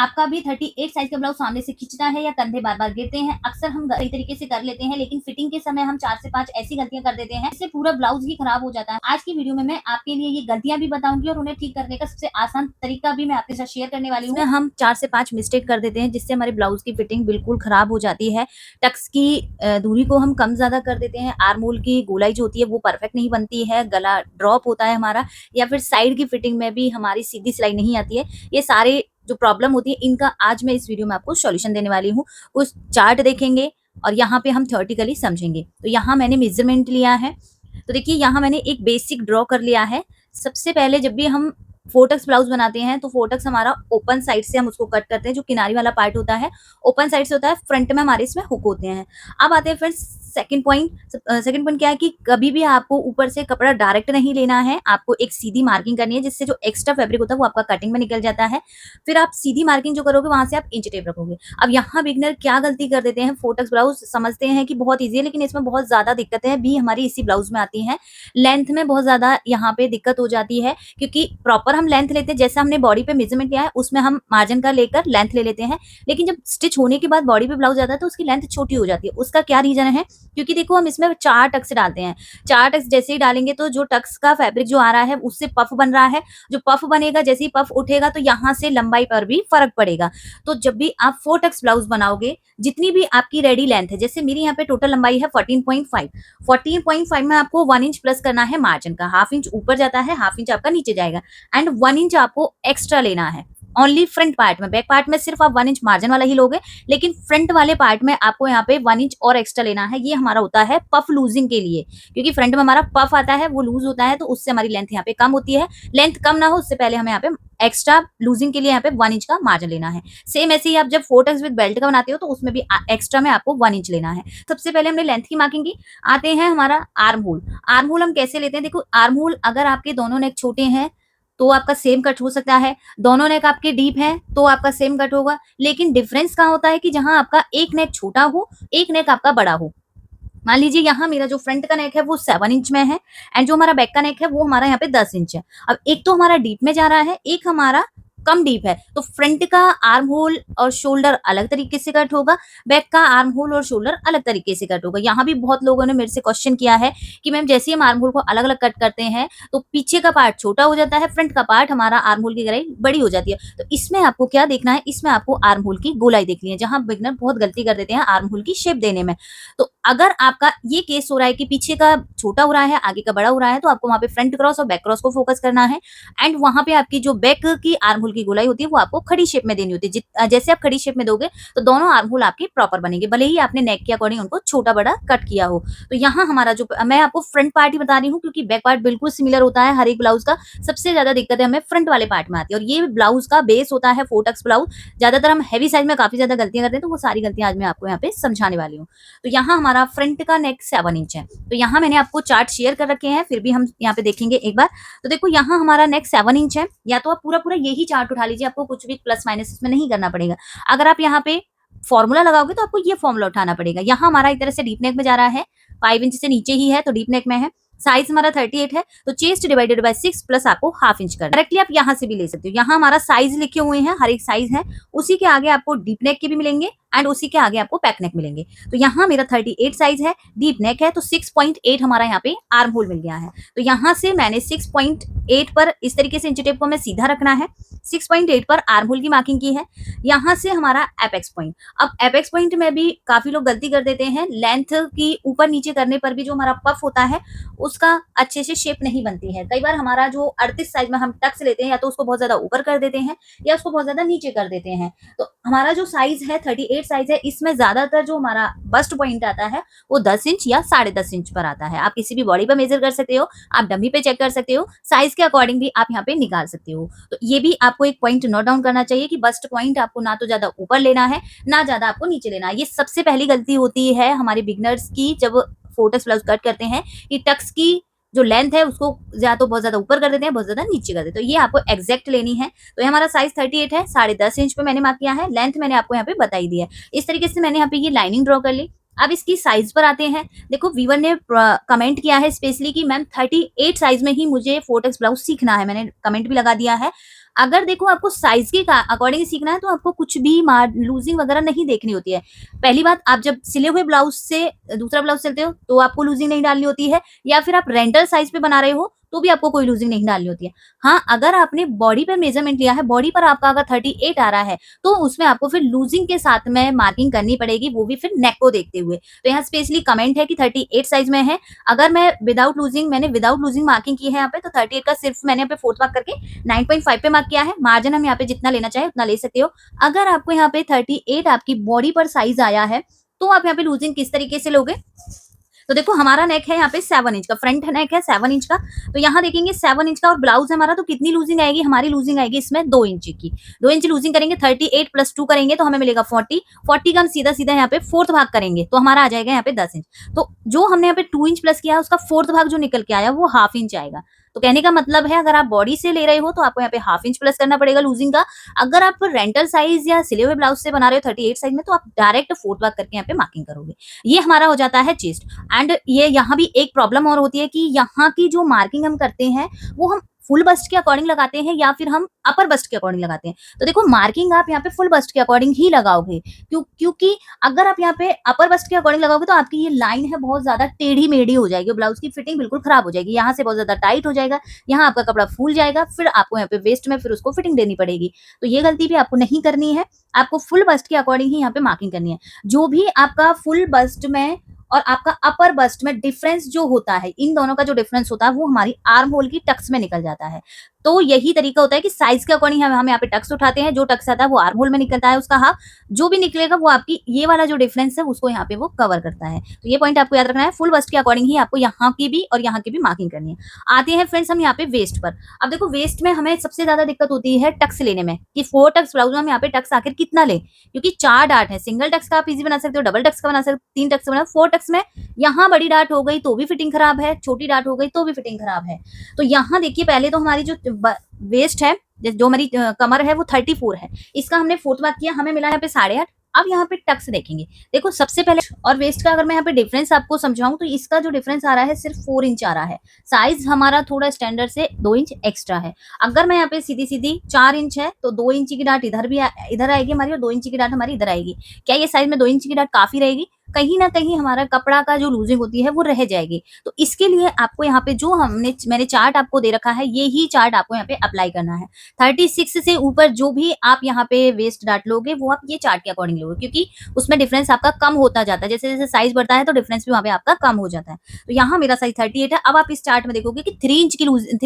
आपका भी 38 साइज का ब्लाउज सामने से खींचता है या कंधे बार-बार गिरते हैं, अक्सर हम सही तरीके से कर लेते हैं, लेकिन फिटिंग के समय हम 4 से 5 ऐसी गलतियां कर देते हैं, इससे पूरा ब्लाउज ही खराब हो जाता है। आज की वीडियो में मैं आपके लिए ये गलतियां भी बताऊंगी और उन्हें ठीक करने का सबसे आसान तरीका भी मैं आपके साथ शेयर करने वाली हूँ। हम 4 से 5 मिस्टेक कर देते हैं, जिससे हमारे ब्लाउज की फिटिंग बिल्कुल खराब हो जाती है। टक्स की दूरी को हम कम ज्यादा कर देते हैं, आर्म होल की गोलाई जो होती है वो परफेक्ट नहीं बनती है, गला ड्रॉप होता है हमारा, या फिर साइड की फिटिंग में भी हमारी सीधी सिलाई नहीं आती है। ये सारे जो प्रॉब्लम होती है इनका आज मैं इस वीडियो में आपको सॉल्यूशन देने वाली हूँ। उस चार्ट देखेंगे और यहाँ पे हम थ्योरेटिकली समझेंगे। तो यहाँ मैंने मेजरमेंट लिया है, तो देखिए यहाँ मैंने एक बेसिक ड्रॉ कर लिया है। सबसे पहले जब भी हम फोटक्स ब्लाउज बनाते हैं तो फोटक्स हमारा ओपन साइड से हम उसको कट करते हैं, जो किनारी वाला पार्ट होता है ओपन साइड से होता है, फ्रंट में हमारे इसमें हुक होते हैं। अब आते हैं फ्रेंड्स सेकंड पॉइंट क्या है कि कभी भी आपको ऊपर से कपड़ा डायरेक्ट नहीं लेना है, आपको एक सीधी मार्किंग करनी है, जिससे जो एक्स्ट्रा फैब्रिक होता है वो आपका कटिंग में निकल जाता है। फिर आप सीधी मार्किंग जो करोगे वहां से आप इंच टेप रखोगे। अब यहाँ बिगनर क्या गलती कर देते हैं, फोटक्स ब्लाउज समझते हैं कि बहुत ईजी है, लेकिन इसमें बहुत ज्यादा दिक्कतें भी हमारी इसी ब्लाउज में आती हैं। लेंथ में बहुत ज्यादा यहाँ पे दिक्कत हो जाती है, क्योंकि प्रॉपर हम लेंथ लेते हैं, जैसे हमने बॉडी पे मेजरमेंट लिया है उसमें हम मार्जिन का लेकर लेंथ ले लेते हैं, लेकिन जब स्टिच होने के बाद बॉडी पे ब्लाउज आता है तो उसकी लेंथ छोटी हो जाती है। उसका क्या रीजन है, क्योंकि देखो हम इसमें 4 टक्स डालते हैं। 4 टक्स जैसे ही डालेंगे तो जो टक्स का फैब्रिक जो आ रहा है उससे पफ बन रहा है, जो पफ बनेगा जैसे ही पफ उठेगा तो यहाँ से लंबाई पर भी फर्क पड़ेगा। तो जब भी आप 4 टक्स ब्लाउज बनाओगे, जितनी भी आपकी रेडी लेंथ है, जैसे मेरी यहाँ पे टोटल लंबाई है 14.5 में आपको 1 इंच प्लस करना है मार्जिन का, हाफ इंच ऊपर जाता है, हाफ इंच आपका नीचे जाएगा, एंड 1 इंच आपको एक्स्ट्रा लेना है ओनली फ्रंट पार्ट में। बैक पार्ट में सिर्फ आप 1 इंच मार्जिन वाला ही लोगे, लेकिन फ्रंट वाले पार्ट में आपको यहाँ पे 1 इंच और एक्स्ट्रा लेना है। ये हमारा होता है पफ लूजिंग के लिए, क्योंकि फ्रंट में हमारा पफ आता है वो लूज होता है, तो उससे हमारी लेंथ यहाँ पे कम होती है। लेंथ कम ना हो उससे पहले हमें यहाँ पे एक्स्ट्रा लूजिंग के लिए यहाँ पे 1 इंच का मार्जिन लेना है। सेम ऐसे ही आप जब 4 टक्स विद बेल्ट का बनाते हो तो उसमें भी एक्स्ट्रा में आपको 1 इंच लेना है। सबसे पहले हमने लेंथ की मार्किंग की। आते हैं हमारा आर्म होल। आर्म होल हम कैसे लेते हैं, देखो आर्म होल अगर आपके दोनों नेक छोटे हैं तो आपका सेम कट हो सकता है, दोनों नेक आपके डीप हैं तो आपका सेम कट होगा, लेकिन डिफरेंस कहाँ होता है कि जहां आपका एक नेक छोटा हो, एक नेक आपका बड़ा हो। मान लीजिए यहाँ मेरा जो फ्रंट का नेक है वो 7 इंच में है, एंड जो हमारा बैक का नेक है वो हमारा यहाँ पे 10 इंच है। अब एक तो हमारा डीप में जा रहा है, एक हमारा कम डीप है, तो फ्रंट का आर्म होल और शोल्डर अलग तरीके से कट होगा, बैक का आर्म होल और शोल्डर अलग तरीके से कट होगा। यहाँ भी बहुत लोगों ने मेरे से क्वेश्चन किया है कि मैम जैसे ही हम आर्म होल को अलग अलग कट करते हैं तो पीछे का पार्ट छोटा हो जाता है, फ्रंट का पार्ट हमारा आर्म होल की गहराई बड़ी हो जाती है। तो इसमें आपको क्या देखना है, इसमें आपको आर्म होल की गोलाई देखनी है, जहां बिगनर बहुत गलती कर देते हैं आर्म होल की शेप देने में। तो अगर आपका ये केस हो रहा है कि पीछे का छोटा हो रहा है आगे का बड़ा हो रहा है, तो आपको वहां पे फ्रंट क्रॉस और बैक क्रॉस को फोकस करना है, एंड वहां पे आपकी जो बैक की आर्म होल की गोलाई होती है वो आपको खड़ी शेप में देनी होती है। जैसे आप खड़ी शेप में दोगे तो दोनों आर्म होल आपके प्रॉपर बनेंगे, भले ही आपने नेक के अकॉर्डिंग उनको छोटा बड़ा कट किया हो। तो यहाँ हमारा जो मैं आपको फ्रंट पार्ट ही बता रही हूँ, क्योंकि बैक पार्ट बिल्कुल सिमिलर होता है हर एक ब्लाउज का। सबसे ज्यादा दिक्कत है हमें फ्रंट वाले पार्ट में आती है, और ये ब्लाउज का बेस होता है 4 टक्स ब्लाउज। ज्यादातर हम हैवी साइज में काफी ज्यादा गलतियां करते हैं, तो वो सारी गलतियां आज मैं आपको यहाँ पे समझाने वाली हूँ। तो यहाँ हमारा फ्रंट का नेक 7 इंच है, तो यहाँ मैंने आपको चार्ट शेयर कर रखे हैं, फिर भी हम यहाँ पे देखेंगे एक बार। तो देखो यहाँ हमारा नेक 7 इंच है, या तो आप पूरा पूरा यही चार्ट उठा लीजिए, आपको कुछ भी प्लस माइनस इसमें नहीं करना पड़ेगा। अगर आप यहाँ पे फॉर्मूला लगाओगे तो आपको ये फॉर्मूला उठाना पड़ेगा। यहाँ हमारा एक तरह से डीप नेक में जा रहा है, 5 इंच से नीचे ही है तो डीप नेक में है। साइज हमारा 38 है, तो चेस्ट डिवाइडेड बाय 6 प्लस आपको हाफ इंच करना। डायरेक्टली आप यहाँ से भी ले सकते हो, यहाँ हमारा साइज लिखे हुए हैं, हर एक साइज है, उसी के आगे आपको डीप नेक के भी मिलेंगे एंड उसी के आगे आपको बैक नेक मिलेंगे। तो यहाँ मेरा 38 साइज है, डीप नेक है, तो 6.8 हमारा यहाँ पे आर्म होल मिल गया है। तो यहाँ से मैंने 6.8 पर इस तरीके से इंच टेप को हमें सीधा रखना है, 6.8 पर आर्म होल की मार्किंग की है। यहाँ से हमारा एपेक्स पॉइंट, अब एपेक्स पॉइंट में भी काफी लोग गलती कर देते हैं, लेंथ की ऊपर नीचे करने पर भी जो हमारा पफ होता है उसका अच्छे से शेप नहीं बनती है। कई बार हमारा जो 38 साइज में हम टक्स लेते हैं, या तो उसको बहुत ज्यादा ऊपर कर देते हैं या उसको बहुत ज्यादा नीचे कर देते हैं। तो हमारा जो साइज है 38 साइज है, इसमें ज्यादातर जो हमारा बस्ट पॉइंट आता है वो 10 इंच या 10.5 इंच पर आता है। आप किसी भी बॉडी पर मेजर कर सकते हो, आप डमी पे चेक कर सकते हो, साइज के अकॉर्डिंग भी आप यहाँ पे निकाल सकते हो। तो ये भी आपको एक पॉइंट नोट डाउन करना चाहिए कि बस्ट पॉइंट आपको ना तो ज्यादा ऊपर लेना है ना ज्यादा आपको नीचे लेना है। ये सबसे पहली गलती होती है हमारे बिगनर्स की जब 4 टक्स ब्लाउज कट करते हैं, कि टक्स की जो लेंथ है उसको या तो बहुत ज्यादा ऊपर कर देते हैं, बहुत ज्यादा नीचे कर देते हैं। तो ये आपको एग्जैक्ट लेनी है। तो ये हमारा साइज 38 है, 10.5 इंच पे मैंने मार्क किया है, लेंथ मैंने आपको यहाँ पे बताई दी है। इस तरीके से मैंने यहाँ पे ये लाइनिंग ड्रॉ कर ली। अब इसकी साइज पर आते हैं। देखो वीवर ने कमेंट किया है स्पेशली कि मैम 38 साइज में ही मुझे 4 टक्स ब्लाउज सीखना है, मैंने कमेंट भी लगा दिया है। अगर देखो आपको साइज के अकॉर्डिंग सीखना है तो आपको कुछ भी लूजिंग वगैरह नहीं देखनी होती है। पहली बात, आप जब सिले हुए ब्लाउज से दूसरा ब्लाउज सिलते हो तो आपको लूजिंग नहीं डालनी होती है, या फिर आप रेंटल साइज पे बना रहे हो तो भी आपको कोई लूजिंग नहीं डालनी होती है। हाँ, अगर आपने बॉडी पर मेजरमेंट लिया है, बॉडी पर आपका अगर 38 आ रहा है तो उसमें आपको फिर लूजिंग के साथ में मार्किंग करनी पड़ेगी, वो भी फिर नेक को देखते हुए। तो यहाँ स्पेशली कमेंट है कि 38 साइज में है। अगर मैं मैंने विदाउट लूजिंग मार्किंग की है यहाँ पे, तो 38 का सिर्फ मैंने यहाँ पे फोर्थ मार्क करके 9.5 पे मार्क किया है। मार्जिन हम यहाँ पे जितना लेना चाहे उतना ले सकते हो। अगर आपको यहाँ पे 38 आपकी बॉडी पर साइज आया है तो आप यहाँ पे लूजिंग किस तरीके से लोगे। तो देखो हमारा नेक है यहाँ पे 7 इंच का, फ्रंट नेक है 7 इंच का। तो यहाँ देखेंगे 7 इंच का और ब्लाउज है हमारा, तो कितनी लूजिंग आएगी, हमारी लूजिंग आएगी इसमें 2 इंच की। 2 इंच लूजिंग करेंगे, 38 प्लस 2 करेंगे तो हमें मिलेगा 40 का हम सीधा सीधा यहाँ पे फोर्थ भाग करेंगे तो हमारा आ जाएगा यहाँ पे 10 इंच। तो जो हमने यहाँ पे 2 इंच प्लस किया है उसका फोर्थ भाग जो निकल के आया वो हाफ इंच आएगा। तो कहने का मतलब है अगर आप बॉडी से ले रहे हो तो आपको यहाँ पे हाफ इंच प्लस करना पड़ेगा लूजिंग का। अगर आप रेंटल साइज या सिले हुए ब्लाउज से बना रहे हो 38 साइज में तो आप डायरेक्ट फोर्थ भाग करके यहाँ पे मार्किंग करोगे। ये हमारा हो जाता है चेस्ट। एंड ये यहाँ भी एक प्रॉब्लम और होती है कि यहाँ की जो मार्किंग हम करते हैं वो हम फुल बस्ट के अकॉर्डिंग लगाते हैं या फिर हम अपर बस्ट के अकॉर्डिंग लगाते हैं। तो देखो मार्किंग आप यहाँ पे फुल बस्ट के अकॉर्डिंग ही लगाओगे, क्योंकि अगर आप यहाँ पे अपर बस्ट के अकॉर्डिंग लगाओगे तो आपकी ये लाइन है बहुत ज्यादा टेढ़ी मेढ़ी हो जाएगी, ब्लाउज की फिटिंग बिल्कुल खराब हो जाएगी, यहाँ से बहुत ज्यादा टाइट हो जाएगा, यहाँ आपका कपड़ा फूल जाएगा, फिर आपको यहाँ पे वेस्ट में फिर उसको फिटिंग देनी पड़ेगी। तो ये गलती भी आपको नहीं करनी है, आपको फुल बस्ट के अकॉर्डिंग ही यहाँ पे मार्किंग करनी है। जो भी आपका फुल बस्ट में और आपका अपर बस्ट में डिफरेंस जो होता है, इन दोनों का जो डिफरेंस होता है वो हमारी आर्म होल की टक्स में निकल जाता है। तो यही तरीका होता है कि साइज के अकॉर्डिंग हम यहाँ पे टक्स उठाते हैं, जो टक्स आता है वो आर्म होल में निकलता है उसका हाफ, जो भी निकलेगा वो आपकी ये वाला जो डिफरेंस है उसको यहाँ पे वो कवर करता है। तो ये पॉइंट आपको याद रखना है, फुल बस्ट के अकॉर्डिंग ही आपको यहाँ की भी और यहाँ की भी मार्किंग करनी है। आते हैं फ्रेंड्स हम यहाँ पे वेस्ट पर। अब देखो वेस्ट में हमें सबसे ज्यादा दिक्कत होती है टक्स लेने में, कि 4 टक्स ब्लाउज में हम यहाँ पे टक्स आखिर कितना ले, क्योंकि 4 डार्ट है, सिंगल टक्स का आप इजी बना सकते हो, डबल टक्स का बना सकते हो, 3 टक्स का बना, 4 टक्स में यहाँ बड़ी डार्ट हो गई तो भी फिटिंग खराब है, छोटी डार्ट हो गई तो भी फिटिंग खराब है। तो यहाँ देखिए पहले तो हमारी जो वेस्ट है, जो हमारी कमर है वो 34 है, इसका हमने फोर्थ मार्क किया, हमें मिला यहाँ पे 8.5। अब यहाँ पे टक्स देखेंगे, देखो सबसे पहले और वेस्ट का अगर मैं यहाँ पे डिफरेंस आपको समझाऊं तो इसका जो डिफरेंस आ रहा है सिर्फ 4 इंच आ रहा है, साइज हमारा थोड़ा स्टैंडर्ड से 2 इंच एक्स्ट्रा है। अगर मैं यहाँ पे सीधी सीधी 4 इंच है तो 2 इंच की डाट इधर भी इधर आएगी हमारी और 2 इंच की डाट हमारी इधर आएगी। क्या ये साइज में 2 इंच की डाट काफी रहेगी? कहीं ना कहीं हमारा कपड़ा का जो लूजिंग होती है वो रह जाएगी। तो इसके लिए आपको यहाँ पे जो मैंने चार्ट आपको दे रखा है, ये ही चार्ट आपको यहाँ पे अप्लाई करना है। 36 से ऊपर जो भी आप यहाँ पे वेस्ट डाट लोगे वो आप ये चार्ट के अकॉर्डिंग लोगे, क्योंकि उसमें डिफरेंस आपका कम होता जाता है, जैसे जैसे साइज बढ़ता है तो डिफरेंस भी वहाँ पे आपका कम हो जाता है। तो यहाँ मेरा साइज 38 है। अब आप इस चार्ट में देखोगे कि 3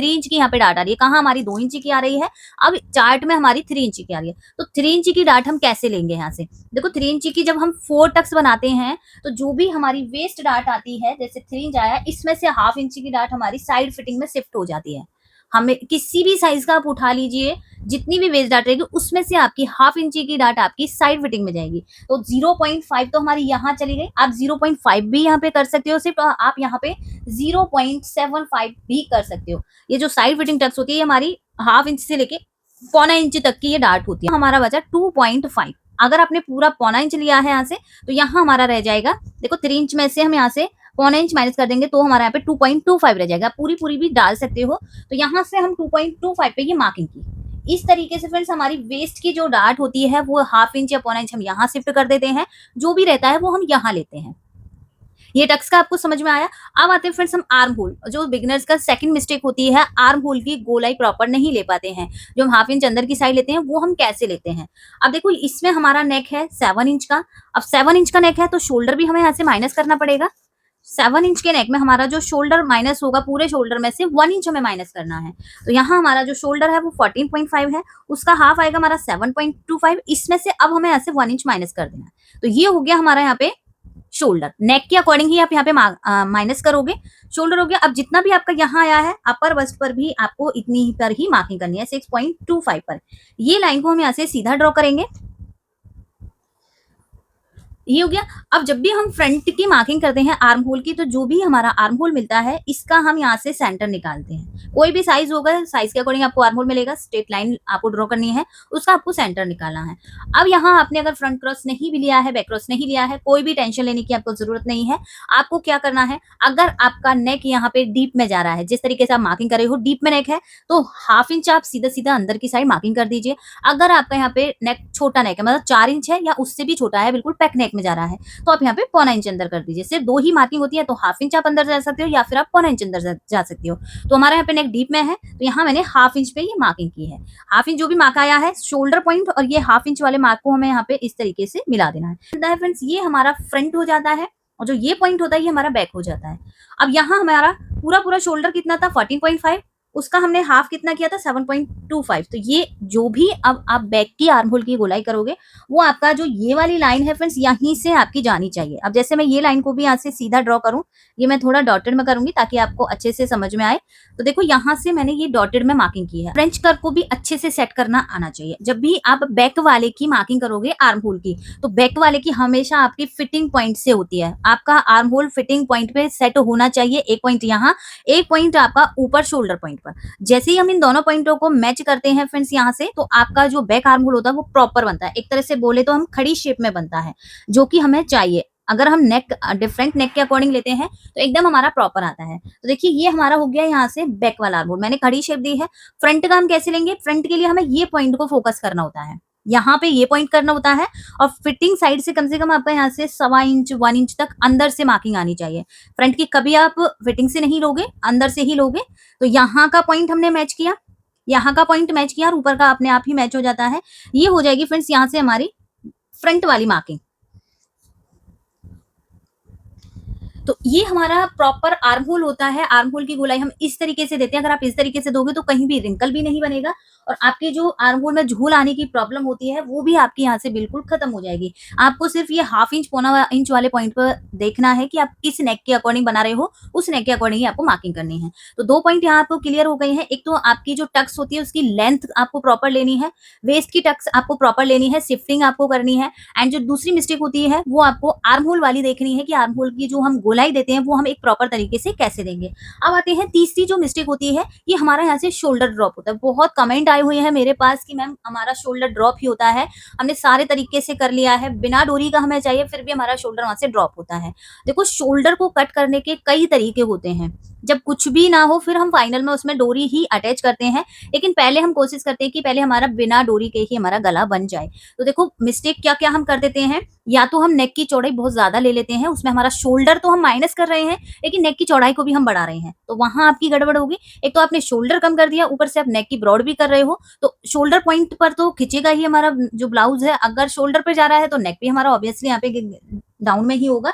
इंच की यहाँ पे डाट आ रही है, कहाँ हमारी 2 इंच की आ रही है, अब चार्ट में हमारी 3 इंच की आ रही है। तो 3 इंच की डाट हम कैसे लेंगे यहाँ से, देखो 3 इंच की जब हम 4 टक्स बनाते हैं तो जो भी हमारी वेस्ट डाट आती है, जैसे 3 इंच आया, इसमें से हाफ इंच की डाट हमारी साइड फिटिंग में शिफ्ट हो जाती है। हमें किसी भी साइज का आप उठा लीजिए, जितनी भी वेस्ट डाट रहेगी उसमें से आपकी हाफ इंची की डाट आपकी साइड फिटिंग में जाएगी। तो 0.5 तो हमारी यहाँ चली गई, आप 0.5 भी यहाँ पे कर सकते हो, सिर्फ आप यहाँ पे 0.75 भी कर सकते हो। ये जो साइड फिटिंग टक्स होती है हमारी हाफ इंच से लेके पौना इंच तक की ये डाट होती है। हमारा बचा 2.5। अगर आपने पूरा पौना इंच लिया है यहाँ से तो यहाँ हमारा रह जाएगा, देखो 3 इंच में से हम यहाँ से पौना इंच माइनस कर देंगे तो हमारा यहाँ पे 2.25 रह जाएगा। पूरी पूरी भी डाल सकते हो। तो यहाँ से हम 2.25 पे ये मार्किंग की। इस तरीके से फ्रेंड्स हमारी वेस्ट की जो डाट होती है वो हाफ इंच या पौना इंच हम यहाँ शिफ्ट कर देते हैं, जो भी रहता है वो हम यहाँ लेते हैं। ये टक्स का आपको समझ में आया। अब आते हैं फ्रेंड्स हम आर्म होल। जो बिगिनर्स का सेकंड मिस्टेक होती है, आर्म होल की गोलाई प्रॉपर नहीं ले पाते हैं, जो हम हाफ इंच अंदर की साइड लेते हैं वो हम कैसे लेते हैं। अब देखो इसमें हमारा नेक है 7 इंच का। अब 7 इंच का नेक है तो शोल्डर भी हमें यहाँ से माइनस करना पड़ेगा। 7 इंच के नेक में हमारा जो शोल्डर माइनस होगा, पूरे शोल्डर में से 1 इंच हमें माइनस करना है। तो यहाँ हमारा जो शोल्डर है वो 14.5 है, उसका हाफ आएगा हमारा 7.25। इसमें से अब हमें यहाँ से 1 इंच माइनस कर देना है। तो ये हो गया हमारा यहाँ पे शोल्डर। नेक के अकॉर्डिंग ही आप यहाँ पे माइनस करोगे। शोल्डर हो गया। अब जितना भी आपका यहाँ आया है अपर बस्ट पर भी आपको इतनी पर ही मार्किंग करनी है, 6.25 पर। ये लाइन को हम यहाँ से सीधा ड्रॉ करेंगे। ये हो गया। अब जब भी हम फ्रंट की मार्किंग करते हैं आर्म होल की, तो जो भी हमारा आर्म होल मिलता है इसका हम यहाँ से सेंटर निकालते हैं। कोई भी साइज होगा, साइज के अकॉर्डिंग आपको आर्म होल मिलेगा, स्ट्रेट लाइन आपको ड्रॉ करनी है, उसका आपको सेंटर निकालना है। अब यहाँ आपने अगर फ्रंट क्रॉस नहीं भी लिया है, बैक क्रॉस नहीं लिया है, कोई भी टेंशन लेने की आपको जरूरत नहीं है। आपको क्या करना है, अगर आपका नेक यहाँ पे डीप में जा रहा है, जिस तरीके से आप मार्किंग कर रहे हो डीप में नेक है, तो ½ इंच आप सीधा सीधा अंदर की साइड मार्किंग कर दीजिए। अगर आपका यहाँ पे नेक छोटा नेक है, मतलब 4 इंच है या उससे भी छोटा है, बिल्कुल पैक नेक में जा रहा है, तो आप यहाँ पे पौना इंच अंदर कर दीजिए। सिर्फ 2 ही मार्किंग होती है, तो ½ इंच आप अंदर जा सकते हो या फिर आप पौना इंच अंदर जा सकते हो। तो हमारा यहाँ पे नेक डीप में है, तो यहाँ मैंने ½ इंच पे ये मार्किंग की है। ½ इंच जो भी मार्क आया है, शोल्डर पॉइंट और ये ½ इंच वाले मार्क को हमें यहाँ पे इस तरीके से मिला देना है। फ्रेंड्स, ये हमारा फ्रंट हो जाता है और जो ये पॉइंट होता है ये हमारा बैक हो जाता है। अब यहाँ हमारा पूरा पूरा शोल्डर कितना था, 14.5, उसका हमने हाफ कितना किया था, 7.25। तो ये जो भी अब आप बैक की आर्म होल की गोलाई करोगे, वो आपका जो ये वाली लाइन है फ्रेंड्स, यहीं से आपकी जानी चाहिए। अब जैसे मैं ये लाइन को भी यहाँ से सीधा ड्रॉ करूं, ये मैं थोड़ा डॉटेड में करूंगी ताकि आपको अच्छे से समझ में आए। तो देखो यहाँ से मैंने ये डॉटेड में मार्किंग की है। फ्रेंच कर्व को भी अच्छे से सेट करना आना चाहिए। जब भी आप बैक वाले की मार्किंग करोगे आर्म होल की, तो बैक वाले की हमेशा आपकी फिटिंग पॉइंट से होती है। आपका आर्म होल फिटिंग पॉइंट पे सेट होना चाहिए। एक पॉइंट यहाँ, एक पॉइंट आपका ऊपर शोल्डर पॉइंट पर। जैसे ही हम इन दोनों पॉइंटों को मैच करते हैं फ्रेंड्स यहाँ से, तो आपका जो बैक आर्म होल होता है वो प्रॉपर बनता है। एक तरह से बोले तो हम खड़ी शेप में बनता है, जो कि हमें चाहिए। अगर हम नेक डिफरेंट नेक के अकॉर्डिंग लेते हैं तो एकदम हमारा प्रॉपर आता है। तो देखिए ये हमारा हो गया यहाँ से बैक वाला आर्म होल, मैंने खड़ी शेप दी है। फ्रंट का हम कैसे लेंगे, फ्रंट के लिए हमें ये पॉइंट को फोकस करना होता है, यहाँ पे ये पॉइंट करना होता है, और फिटिंग साइड से कम आपका यहाँ से 1.25 इंच 1 इंच तक अंदर से मार्किंग आनी चाहिए। फ्रंट की कभी आप फिटिंग से नहीं लोगे, अंदर से ही लोगे। तो यहाँ का पॉइंट हमने मैच किया, यहाँ का पॉइंट मैच किया और ऊपर का अपने आप ही मैच हो जाता है। ये हो जाएगी फ्रेंड्स यहाँ से हमारी फ्रंट वाली मार्किंग। तो ये हमारा प्रॉपर आर्म होल होता है। आर्म होल की गोलाई हम इस तरीके से देते हैं। अगर आप इस तरीके से दोगे तो कहीं भी रिंकल भी नहीं बनेगा, और आपके जो आर्म होल में झूल आने की प्रॉब्लम होती है वो भी आपकी यहाँ से बिल्कुल खत्म हो जाएगी। आपको सिर्फ ये ½ इंच पौना इंच वाले पॉइंट पर देखना है कि आप किस नेक के अकॉर्डिंग बना रहे हो, उस नेक के अकॉर्डिंग ही आपको मार्किंग करनी है। तो 2 पॉइंट यहाँ आपको क्लियर हो गए हैं। एक तो आपकी जो टक्स होती है उसकी लेंथ आपको प्रॉपर लेनी है, वेस्ट की टक्स आपको प्रॉपर लेनी है, शिफ्टिंग आपको करनी है। एंड जो दूसरी मिस्टेक होती है वो आपको आर्म होल वाली देखनी है कि आर्म होल की जो हम गोलाई देते हैं वो हम एक प्रॉपर तरीके से कैसे देंगे। अब आते हैं तीसरी जो मिस्टेक होती है, ये हमारा यहाँ से शोल्डर ड्रॉप होता है। बहुत कमेंट आए हुए हैं मेरे पास कि मैम हमारा शोल्डर ड्रॉप ही होता है, हमने सारे तरीके से कर लिया है, बिना डोरी का हमें चाहिए, फिर भी हमारा शोल्डर वहां से ड्रॉप होता है। देखो शोल्डर को कट करने के कई तरीके होते हैं। जब कुछ भी ना हो फिर हम फाइनल में उसमें डोरी ही अटैच करते हैं, लेकिन पहले हम कोशिश करते हैं कि पहले हमारा बिना डोरी के ही हमारा गला बन जाए। तो देखो मिस्टेक क्या क्या हम कर देते हैं, या तो हम नेक की चौड़ाई बहुत ज्यादा ले लेते हैं, उसमें हमारा शोल्डर तो हम माइनस कर रहे हैं लेकिन नेक की चौड़ाई को भी हम बढ़ा रहे हैं, तो वहां आपकी गड़बड़ होगी। एक तो आपने शोल्डर कम कर दिया, ऊपर से आप नेक की ब्रॉड भी कर रहे हो, तो शोल्डर पॉइंट पर तो खिंचेगा ही हमारा जो ब्लाउज है। अगर शोल्डर पे जा रहा है तो नेक भी हमारा ऑब्वियसली यहाँ पे डाउन में ही होगा।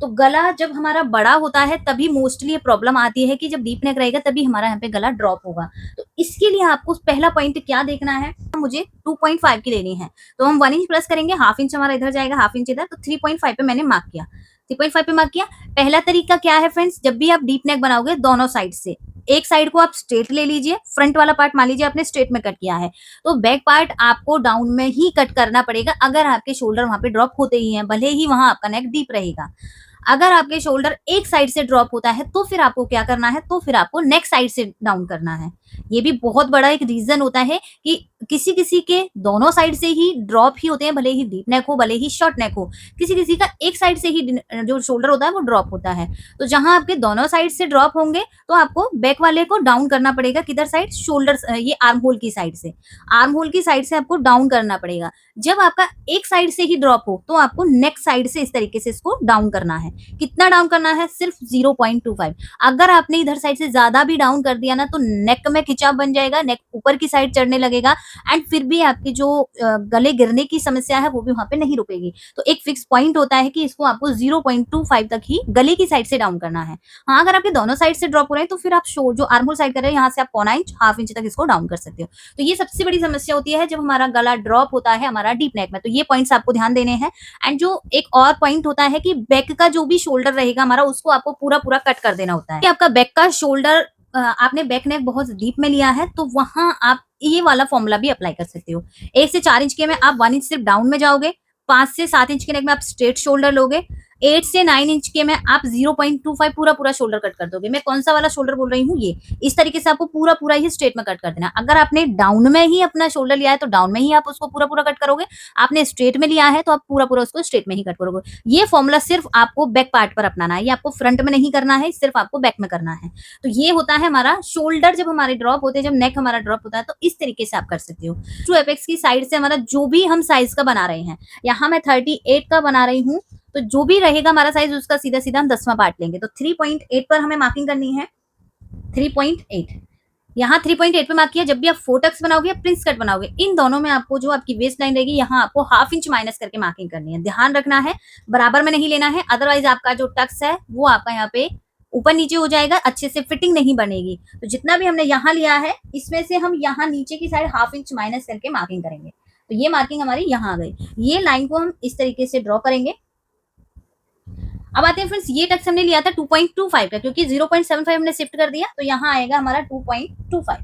तो गला जब हमारा बड़ा होता है तभी मोस्टली ये प्रॉब्लम आती है कि जब डीप नेक रहेगा तभी हमारा यहाँ पे गला ड्रॉप होगा। तो इसके लिए आपको पहला पॉइंट क्या देखना है, मुझे 2.5 की लेनी है, तो हम 1 इंच प्लस करेंगे, ½ इंच हमारा इधर जाएगा, ½ इंच इधर, तो 3.5 पे मैंने मार्क किया, 3.5 पे मार्क किया। पहला तरीका क्या है फ्रेंड्स, जब भी आप डीप नेक बनाओगे दोनों साइड से, एक साइड को आप स्ट्रेट ले लीजिए, फ्रंट वाला पार्ट मान लीजिए आपने स्ट्रेट में कट किया है, तो बैक पार्ट आपको डाउन में ही कट करना पड़ेगा। अगर आपके शोल्डर वहां पे ड्रॉप होते ही हैं, भले ही वहां आपका नेक डीप रहेगा। अगर आपके शोल्डर एक साइड से ड्रॉप होता है तो फिर आपको क्या करना है, तो फिर आपको नेक साइड से डाउन करना है। ये भी बहुत बड़ा एक रीजन होता है कि किसी किसी के दोनों साइड से ही ड्रॉप ही होते हैं, भले ही डीप नेक हो भले ही शॉर्ट नेक हो, किसी किसी का एक साइड से ही जो शोल्डर होता है वो ड्रॉप होता है। तो जहां आपके दोनों साइड से ड्रॉप होंगे तो आपको बैक वाले को डाउन करना पड़ेगा, किधर साइड, शोल्डर, ये आर्म होल की साइड से, आर्म होल की साइड से आपको डाउन करना पड़ेगा। जब आपका एक साइड से ही ड्रॉप हो तो आपको नेक साइड से इस तरीके से इसको डाउन करना है। कितना डाउन करना है, सिर्फ 0.25। अगर आपने इधर साइड से ज्यादा भी डाउन कर दिया ना तो नेक में खिंचाव बन जाएगा, नेक ऊपर की साइड चढ़ने लगेगा, एंड फिर भी आपकी जो गले गिरने की समस्या है वो भी वहां पे नहीं रुकेगी। तो एक फिक्स पॉइंट होता है कि इसको आपको 0.25 तक ही गले की साइड से डाउन करना है। हाँ, अगर आपके दोनों साइड से ड्रॉप हो रहे हैं तो फिर आप जो आर्म होल साइड कर रहे हैं यहाँ से आप पौना इंच, ½ इंच तक इसको डाउन कर सकते हो। तो ये सबसे बड़ी समस्या होती है जब हमारा गला ड्रॉप होता है हमारा डीप नेक में, तो ये पॉइंट्स आपको ध्यान देने हैं। एंड जो एक और पॉइंट होता है कि बैक का जो भी शोल्डर रहेगा हमारा, उसको आपको पूरा पूरा कट कर देना होता है। कि आपका बैक का शोल्डर, आपने बैक नेक बहुत डीप में लिया है तो वहां आप ये वाला फॉर्मूला भी अप्लाई कर सकते हो। 1 से 4 इंच के में आप 1 इंच सिर्फ डाउन में जाओगे, 5 से 7 इंच के नेक में आप स्ट्रेट शोल्डर लोगे, 8 से 9 इंच के में आप 0.25 पूरा शोल्डर कट कर दोगे। मैं कौन सा वाला शोल्डर बोल रही हूँ, ये इस तरीके से आपको पूरा ही स्ट्रेट में कट कर देना। अगर आपने डाउन में ही अपना शोल्डर लिया है तो डाउन में ही आप उसको पूरा कट करोगे, आपने स्ट्रेट में लिया है तो आप पूरा उसको स्ट्रेट में ही कट करोगे। ये फॉर्मूला सिर्फ आपको बैक पार्ट पर अपनाना है, ये आपको फ्रंट में नहीं करना है, सिर्फ आपको बैक में करना है। तो ये होता है हमारा शोल्डर जब हमारे ड्रॉप होते हैं, जब नेक हमारा ड्रॉप होता है तो इस तरीके से आप कर सकते हो। टू एपेक्स की साइड से हमारा जो भी हम साइज का बना रहे हैं, यहाँ मैं 38 का बना रही हूँ, तो जो भी रहेगा हमारा साइज उसका सीधा हम 10वां पार्ट लेंगे। तो 3.8 पर हमें मार्किंग करनी है, 3.8 यहाँ 3.8 पे मार्क किया। जब भी आप 4 टक्स बनाओगे या प्रिंस कट बनाओगे, इन दोनों में आपको जो आपकी वेस्ट लाइन रहेगी, यहाँ आपको ½ इंच माइनस करके मार्किंग करनी है। ध्यान रखना है बराबर में नहीं लेना है, अदरवाइज आपका जो टक्स है वो आपका यहाँ पे ऊपर नीचे हो जाएगा, अच्छे से फिटिंग नहीं बनेगी। तो जितना भी हमने यहाँ लिया है इसमें से हम यहाँ नीचे की साइड ½ इंच माइनस करके मार्किंग करेंगे। तो ये मार्किंग हमारी यहाँ आ गई। ये लाइन को हम इस तरीके से ड्रॉ करेंगे। अब आते हैं फ्रेंड्स, ये टक्स हमने लिया था 2.25 का, क्योंकि 0.75 हमने शिफ्ट कर दिया तो यहाँ आएगा हमारा 2.25।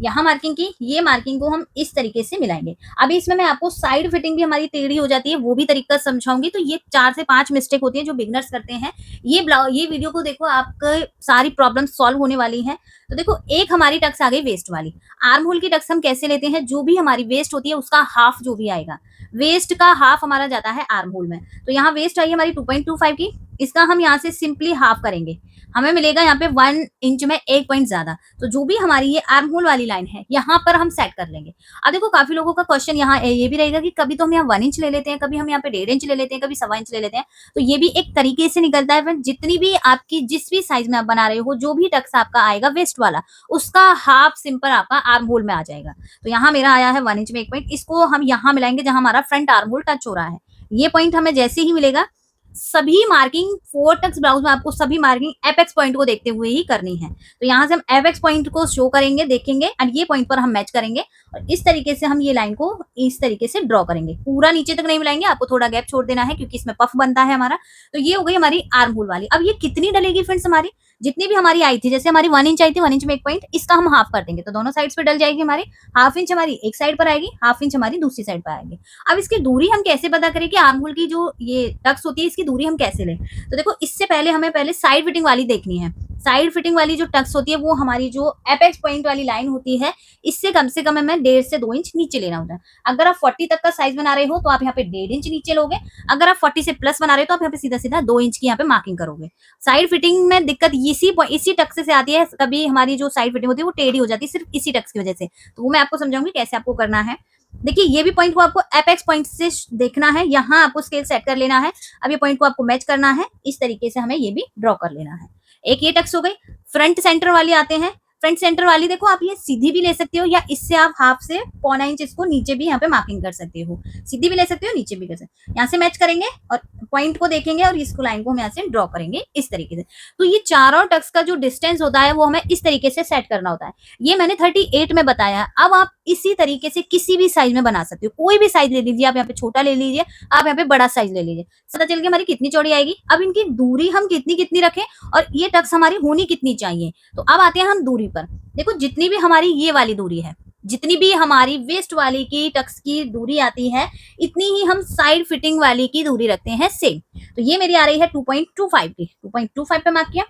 यहाँ मार्किंग की, ये मार्किंग को हम इस तरीके से मिलाएंगे। अभी इसमें मैं आपको साइड फिटिंग भी हमारी टेढ़ी हो जाती है वो भी तरीका समझाऊंगी। तो ये 4 से 5 मिस्टेक होती है जो बिगनर्स करते हैं। ये वीडियो को देखो, आपके सारी प्रॉब्लम सॉल्व होने वाली है। तो देखो, एक हमारी टक्स आ गई वेस्ट वाली। आर्म होल की टक्स हम कैसे लेते हैं, जो भी हमारी वेस्ट होती है उसका हाफ जो भी आएगा, वेस्ट का हाफ हमारा जाता है आर्म होल में। तो यहाँ वेस्ट आई हमारी 2.25 की, इसका हम यहाँ से सिंपली हाफ करेंगे, हमें मिलेगा यहाँ पे 1 इंच में 1 पॉइंट ज्यादा। तो जो भी हमारी ये आर्म होल वाली लाइन है यहाँ पर हम सेट कर लेंगे। अब देखो, काफी लोगों का क्वेश्चन यहाँ ये भी रहेगा कि कभी तो हम यहाँ 1 इंच ले लेते हैं, कभी हम यहाँ पे 1.5 इंच ले लेते हैं, कभी 1.25 इंच ले लेते हैं। तो ये भी एक तरीके से निकलता है। फिर जितनी भी आपकी जिस भी साइज में आप बना रहे हो, जो भी टक्स आपका आएगा वेस्ट वाला, उसका हाफ सिंपल आपका आर्म होल में आ जाएगा। तो यहाँ मेरा आया है 1 इंच में 1 पॉइंट, इसको हम यहाँ मिलाएंगे जहां हमारा फ्रंट आर्म होल टच हो रहा है। ये पॉइंट हमें जैसे ही मिलेगा, सभी मार्किंग 4 टक्स ब्लाउज में आपको सभी मार्किंग एपेक्स पॉइंट को देखते हुए ही करनी है। तो यहाँ से हम एपेक्स पॉइंट को शो करेंगे, देखेंगे, एंड ये पॉइंट पर हम मैच करेंगे और इस तरीके से हम ये लाइन को इस तरीके से ड्रॉ करेंगे। पूरा नीचे तक नहीं मिलाएंगे, आपको थोड़ा गैप छोड़ देना है क्योंकि इसमें पफ बनता है हमारा। तो ये हो गई हमारी आर्म होल वाली। अब ये कितनी डलेगी फ्रेंड्स, हमारी जितनी भी हमारी आई थी, जैसे हमारी 1 इंच आई थी, 1 इंच में 1 पॉइंट, इसका हम हाफ कर देंगे तो दोनों साइड्स पे डल जाएगी हमारी। ½ इंच हमारी एक साइड पर आएगी, ½ इंच हमारी दूसरी साइड पर आएगी। अब इसकी दूरी हम कैसे पता करें कि आर्म होल की जो ये टक्स होती है इसकी दूरी हम कैसे लें। तो देखो, इससे पहले हमें साइड फिटिंग वाली देखनी है। साइड फिटिंग वाली जो टक्स होती है वो हमारी जो एपेक्स पॉइंट वाली लाइन होती है, इससे कम से कम हमें 1.5 से 2 इंच नीचे लेना होता है। अगर आप 40 तक का साइज बना रहे हो तो आप यहाँ पे 1.5 इंच नीचे लोगे। अगर आप 40 से प्लस बना रहे हो तो आप यहाँ पे सीधा 2 इंच की यहाँ पे मार्किंग करोगे। साइड फिटिंग में दिक्कत इसी टक्स से आती है, कभी हमारी जो साइड फिटिंग होती है वो टेढ़ी हो जाती है सिर्फ इसी टक्स की वजह से। तो वो मैं आपको समझाऊंगी कैसे आपको करना है। देखिए, ये भी पॉइंट को आपको एपेक्स पॉइंट से देखना है, यहाँ आपको स्केल सेट कर लेना है। अब ये पॉइंट को आपको मैच करना है, इस तरीके से हमें ये भी ड्रॉ कर लेना है। एक ये टक्स हो गई। फ्रंट सेंटर वाली आते हैं। फ्रंट सेंटर वाली देखो, आप ये सीधी भी ले सकते हो या इससे आप ½ से 0.25 इंच इसको नीचे भी यहाँ पे मार्किंग कर सकते हो। सीधी भी ले सकते हो, नीचे भी कर सकते हो। यहाँ से मैच करेंगे और पॉइंट को देखेंगे और इसको लाइन को हम यहाँ से ड्रॉ करेंगे इस तरीके से। तो ये चारों टक्स का जो डिस्टेंस होता है वो हमें इस तरीके से सेट करना होता है। ये मैंने 38 में बताया है। अब आप इसी तरीके से किसी भी साइज में बना सकते हो, कोई भी साइज ले लीजिए। आप यहाँ पे छोटा ले लीजिए, आप यहाँ पे बड़ा साइज ले लीजिए, पता चल गया हमारी कितनी चौड़ी आएगी। अब इनकी दूरी हम कितनी रखें और ये टक्स हमारी होनी कितनी चाहिए। तो अब आते हैं हम दूरी पर। देखो, जितनी भी हमारी ये वाली दूरी है, जितनी भी हमारी वेस्ट वाली की टक्स की दूरी आती है, इतनी ही हम साइड फिटिंग वाली की दूरी रखते हैं सेम। तो ये मेरी आ रही है 2.25 की। 2.25 पे मार्क किया।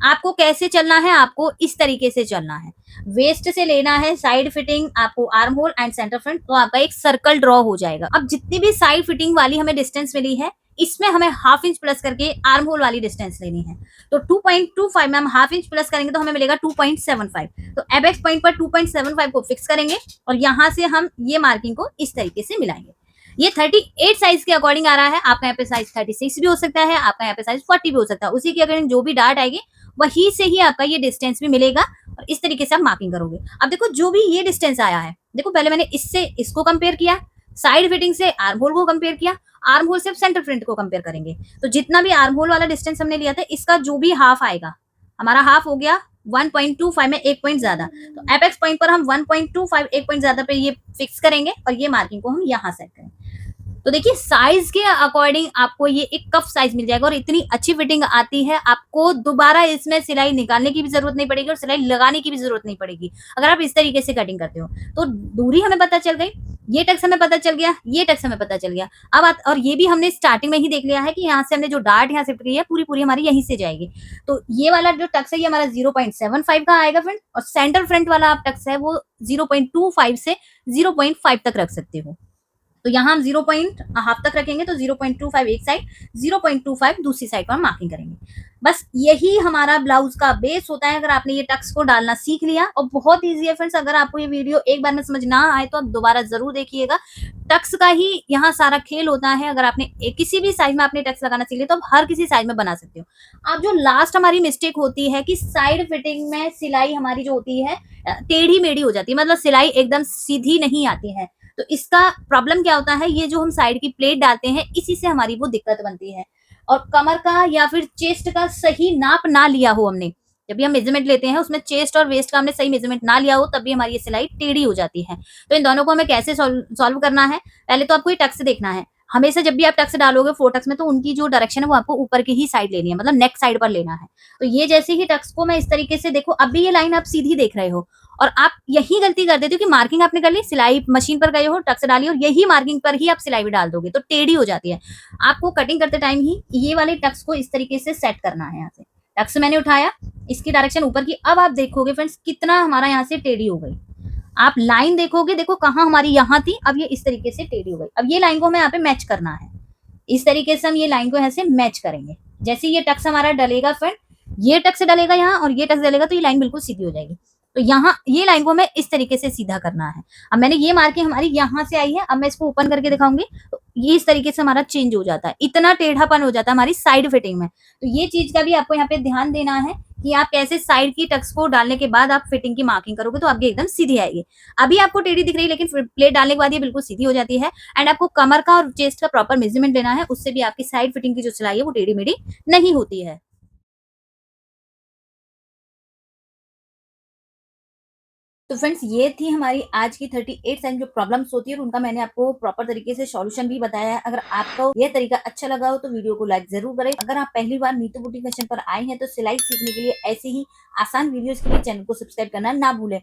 आपको कैसे चलना है, आपको इस तरीके से चलना है। वेस्ट से लेना है साइड फिटिंग, आपको arm hole and centre front, तो आपका एक सर्कल ड्रॉ हो जाएगा। अब जितनी भी साइड फिटिंग वाली हमें डिस्टेंस मिली है, इसमें हमें ½ इंच प्लस करके आर्म होल वाली डिस्टेंस लेनी है। तो 2.25 में हम ½ इंच प्लस करेंगे तो हमें मिलेगा 2.75। तो एपेक्स पॉइंट पर 2.75 को फिक्स करेंगे और यहाँ से हम ये मार्किंग को इस तरीके से मिलाएंगे। ये 38 साइज के अकॉर्डिंग आ रहा है। आपका यहाँ पे साइज 36 भी हो सकता है, आपका यहाँ पे साइज 40 भी हो सकता है। उसी के अकॉर्डिंग जो भी डार्ट आएगी वही से ही आपका ये डिस्टेंस भी मिलेगा और इस तरीके से आप मार्किंग करोगे। अब देखो, जो भी ये डिस्टेंस आया है, देखो पहले मैंने इससे इसको कंपेयर किया, साइड फिटिंग से आर्म होल को कंपेयर किया, आर्म होल से सेंटर फ्रंट को कंपेयर करेंगे। तो जितना भी आर्म होल वाला डिस्टेंस हमने लिया था, इसका जो भी हाफ आएगा, हमारा हाफ हो गया 1.25 में 1 पॉइंट ज्यादा। तो एपेक्स पॉइंट पर हम 1.25 1 पॉइंट ज्यादा पे ये फिक्स करेंगे और ये मार्किंग को हम यहाँ सेट करेंगे। तो देखिए, साइज के अकॉर्डिंग आपको ये एक कफ साइज मिल जाएगा और इतनी अच्छी फिटिंग आती है, आपको दोबारा इसमें सिलाई निकालने की भी जरूरत नहीं पड़ेगी और सिलाई लगाने की भी जरूरत नहीं पड़ेगी अगर आप इस तरीके से कटिंग करते हो। तो दूरी हमें पता चल गई। ये टक्स हमें पता चल गया, ये टक्स हमें पता चल गया। और ये भी हमने स्टार्टिंग में ही देख लिया है कि यहाँ से हमने जो डार्ट यहाँ शिफ्ट की है पूरी हमारी यहीं से जाएगी। तो ये वाला जो टक्स है ये हमारा 0.75 का आएगा फ्रेंड, और सेंटर फ्रंट वाला आप टक्स है वो 0.25 से 0.5 तक रख सकते हो। तो यहाँ हम 0.5 तक रखेंगे, तो 0.25 एक साइड, 0.25 दूसरी साइड पर हम मार्किंग करेंगे। बस यही हमारा ब्लाउज का बेस होता है अगर आपने ये टक्स को डालना सीख लिया। और बहुत ईजी है फ्रेंड्स, अगर आपको ये वीडियो एक बार में समझ ना आए तो आप दोबारा जरूर देखिएगा। टक्स का ही यहाँ सारा खेल होता है। अगर आपने किसी भी साइज में आपने टक्स लगाना सीख लिया तो आप हर किसी साइज में बना सकते हो। अब जो लास्ट हमारी मिस्टेक होती है कि साइड फिटिंग में सिलाई हमारी जो होती है टेढ़ी मेढ़ी हो जाती है, मतलब सिलाई एकदम सीधी नहीं आती है। तो इसका प्रॉब्लम क्या होता है, ये जो हम साइड की प्लेट डालते हैं इसी से हमारी वो दिक्कत बनती है। और कमर का या फिर चेस्ट का सही नाप ना लिया हो हमने, जब भी हम मेजरमेंट लेते हैं उसमें चेस्ट और वेस्ट का हमने सही मेजरमेंट ना लिया हो तब भी हमारी ये सिलाई टेढ़ी हो जाती है। तो इन दोनों को हमें कैसे सॉल्व करना है, पहले तो आपको ये टक्स देखना है। हमेशा जब भी आप टक्स डालोगे फोर टक्स में तो उनकी जो डायरेक्शन है वो आपको ऊपर की ही साइड लेनी है, मतलब नेक साइड पर लेना है। तो ये जैसे ही टक्स को मैं इस तरीके से देखो, अब भी ये लाइन आप सीधी देख रहे हो और आप यही गलती कर देते हो कि मार्किंग आपने कर ली, सिलाई मशीन पर गए हो, टक्स डाली और यही मार्किंग पर ही आप सिलाई भी डाल दोगे तो टेढ़ी हो जाती है। आपको कटिंग करते टाइम ही ये वाले टक्स को इस तरीके से सेट करना है। यहाँ से टक्स मैंने उठाया, इसकी डायरेक्शन ऊपर की, अब आप देखोगे फ्रेंड्स कितना हमारा यहाँ से टेढ़ी हो गई। आप लाइन देखोगे, देखो कहाँ हमारी यहाँ थी, अब ये इस तरीके से टेढ़ी हो गई। अब ये लाइन को हमें यहाँ पे मैच करना है, इस तरीके से हम ये लाइन को यहाँ से मैच करेंगे। जैसे ये टक्स हमारा डलेगा फ्रेंड, ये टक्स डलेगा यहाँ और ये टक्स डलेगा तो ये लाइन बिल्कुल सीधी हो जाएगी। तो यहाँ ये लाइन को हमें इस तरीके से सीधा करना है। अब मैंने ये मार्किंग हमारी यहाँ से आई है, अब मैं इसको ओपन करके दिखाऊंगी तो ये इस तरीके से हमारा चेंज हो जाता है, इतना टेढ़ापन हो जाता है हमारी साइड फिटिंग में। तो ये चीज का भी आपको यहाँ पे ध्यान देना है कि आप कैसे साइड की टक्स को डालने के बाद आप फिटिंग की मार्किंग करोगे तो आपकी एकदम सीधी आएगी। अभी आपको टेढ़ी दिख रही है लेकिन प्लेट डालने के बाद ये बिल्कुल सीधी हो जाती है। एंड आपको कमर का और चेस्ट का प्रॉपर मेजरमेंट लेना है, उससे भी आपकी साइड फिटिंग की जो सिलाई है वो टेढ़ी मेढ़ी नहीं होती है। तो फ्रेंड्स ये थी हमारी आज की 38 साइन जो प्रॉब्लम्स होती है और उनका मैंने आपको प्रॉपर तरीके से सॉल्यूशन भी बताया है। अगर आपको ये तरीका अच्छा लगा हो तो वीडियो को लाइक जरूर करें। अगर आप पहली बार नीतू बुटीक फैशन पर आए हैं तो सिलाई सीखने के लिए ऐसे ही आसान वीडियोस के लिए चैनल को सब्सक्राइब करना ना भूलें।